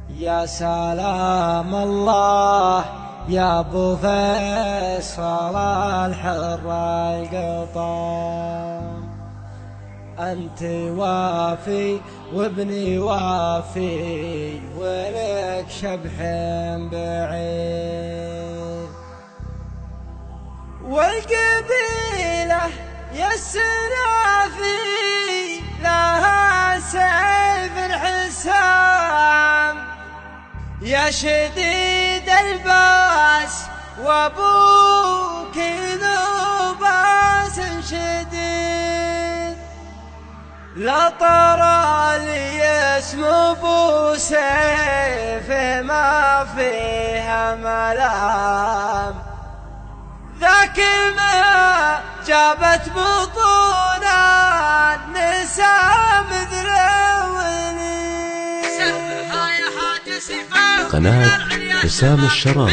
يا سلام الله يا ابو فيصل الحر القطام، انت وافي وابني وافي ولك شبح بعيد، والقبيله يا السنافي لها سيف حسام، يا شديد الباس وابوك ذو باس شديد، لا طرى لي اسم ابو سيف ما فيها ملام، ذاك ما جابت بطون النساء مثل ولي. سرها يا حاج سيفاو قناة حسام الشراوي،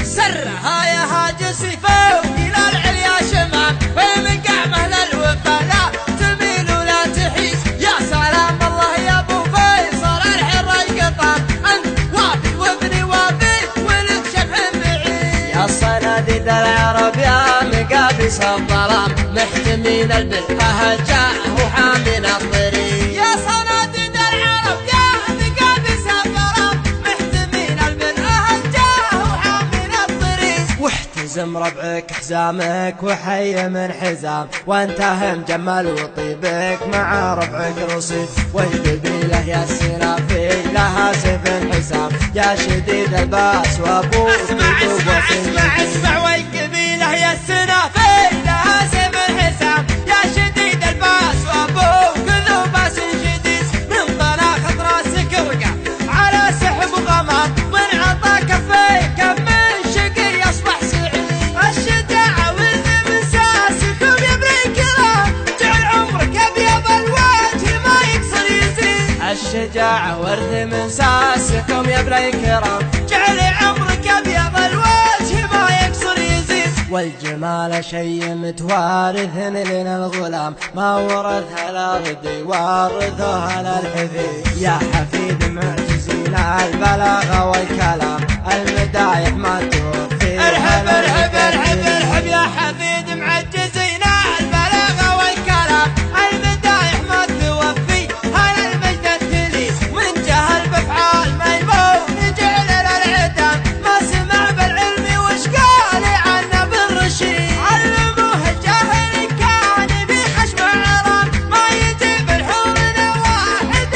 سرها يا حاج سيفاو إلى العليا شمال، ومقع مهل الوفا لا تميل ولا تحيد. يا سلام الله يا ابو فيصل الحر القطام، انت وافي وابني وافي ولك شبح بعيد، يا صناديد العرب يا مقابس الظلام، محتمين البر هجاء وحامين الطريق. يا صناديد العرب يا مقابس الظلام، محتمين البر هجاء وحامين الطريق، واحتزم ربعك حزامك وحي من حزام، وانتهى مجمل وطيبك مع ربعك رصيد، والقبيله يا السنافي لها سيف حسام، يا شديد الباس وابوك اسمع والقبيله يا السنافي لها سيف حسام، يا شديد الباس وابوك ذو باس شديد، من طلاق راسك وقع على سحب غمام، من عطى كفيك من شقي يصبح سعيد، الشجاعه ورث من ساسكم يا ابن الكرام، جعل عمرك ابيض الوجه ما يقصر يزيد، الشجاعه ورث من ساسكم يا ابن الكرام، جعل عمرك ابيض الوجه ما يقصر يزيد، والجمال شيء متوارث لنا الغلام، ما ورثها الارض يورثها للحفيد، يا حفيد معجزين البلاغه والكلام، المدايح ما توفي. ارحب ارحب ارحب ارحب يا حفيد معجزين البلاغه والكلام، المدايح ما توفي هلا المجد التلي، من جهل بافعال ميمون جعل للعدام، ما سمع بالعلم وش قال عنه بالرشيد، علموه الجاهل كان في خشم عرام، ما يجيب الحور واحد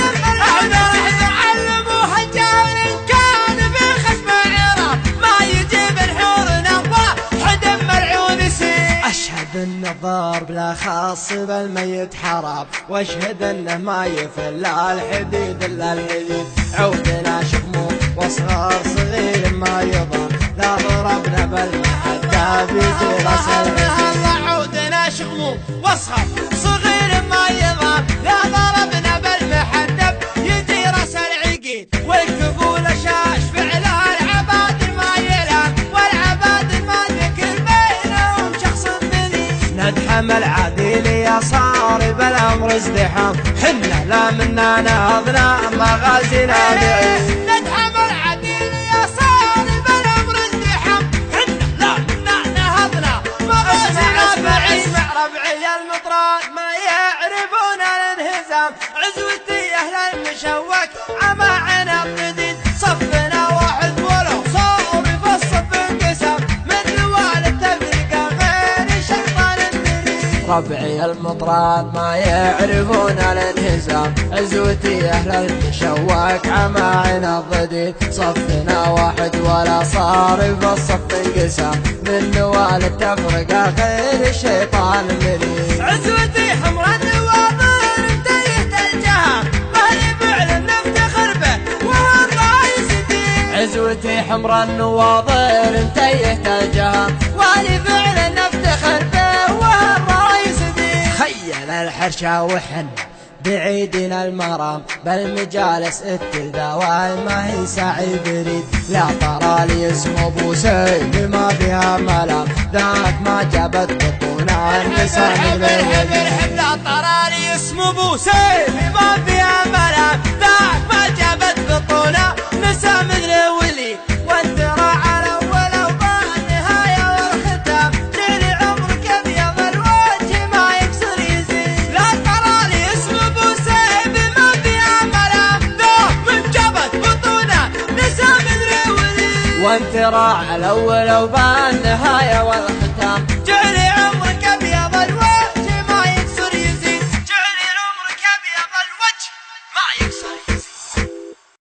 علموه الجاهل كان في خشم عرام، ما يجيب الحور واحد ملعون سيد، اشهد ان الضرب لا خاص بالميت حرام، واشهد انه ما يفل الحديد الا الحديد، عودنا شمو واصغر صغير ما يضام، لا ضربنا بالمحدى بيجي راس العيد، عودنا شمو واصغر صغير ما يضام، لا ضربنا بالمحدى يجي راس العقيد، والكفول شاش فعل العباد ما يلام، والعباد ما ذكر بينهم شخص ثاني، نتحمل عديل يا صارب الامر ازدحام، حنا لا منا نهضنا مغازينا بعيد، نتحمل عديل يا صارب الامر ازدحام، حنا لا منا نهضنا مغازينا بعيد، اسمع ربعي المطران ما يعرفون الانهزام، عزوتي اهل المشوك عما عنب جديد، صفنا واحد ولو صارف الصف انقسم، من نوال التفرقه غير شيطان المريد، ربعي المطران ما يعرفون الانهزام، عزوتي اهل المشوك عما عنب جديد، صفنا واحد ولا صارف الصف انقسم، من نوال التفرقه غير الشيطان المريد، عزوتي حمر النواظر انتهت الجهه، مالي فعل نفتخر به وهو الرئيس دين، عزوتي حمر النواظر انتهت الجهه، مالي فعل نفتخر به وهو الرئيس دين، خيل الحرشا وحن بعيدنا المرام، بالمجالس التلذاوان ما هي سعي بريد، لا طرى لي اسم ابو سيف ما فيها ملام، ذاك ما جابت بطونه النساء مدري حبل طرالي اسمه ابو سيف ما فيها ملام ذاك ما جابت بطونه نساء مدري ولي وانت راعى الاول وباء النهايه والختام ليلي عمرك ابيض الوجه ما يكسر يزيد لا طرالي اسمه ابو سيف ما فيها ملام ذاك من جابت بطونه نساء مدري ولي وانت راعى الاول وباء النهايه والختام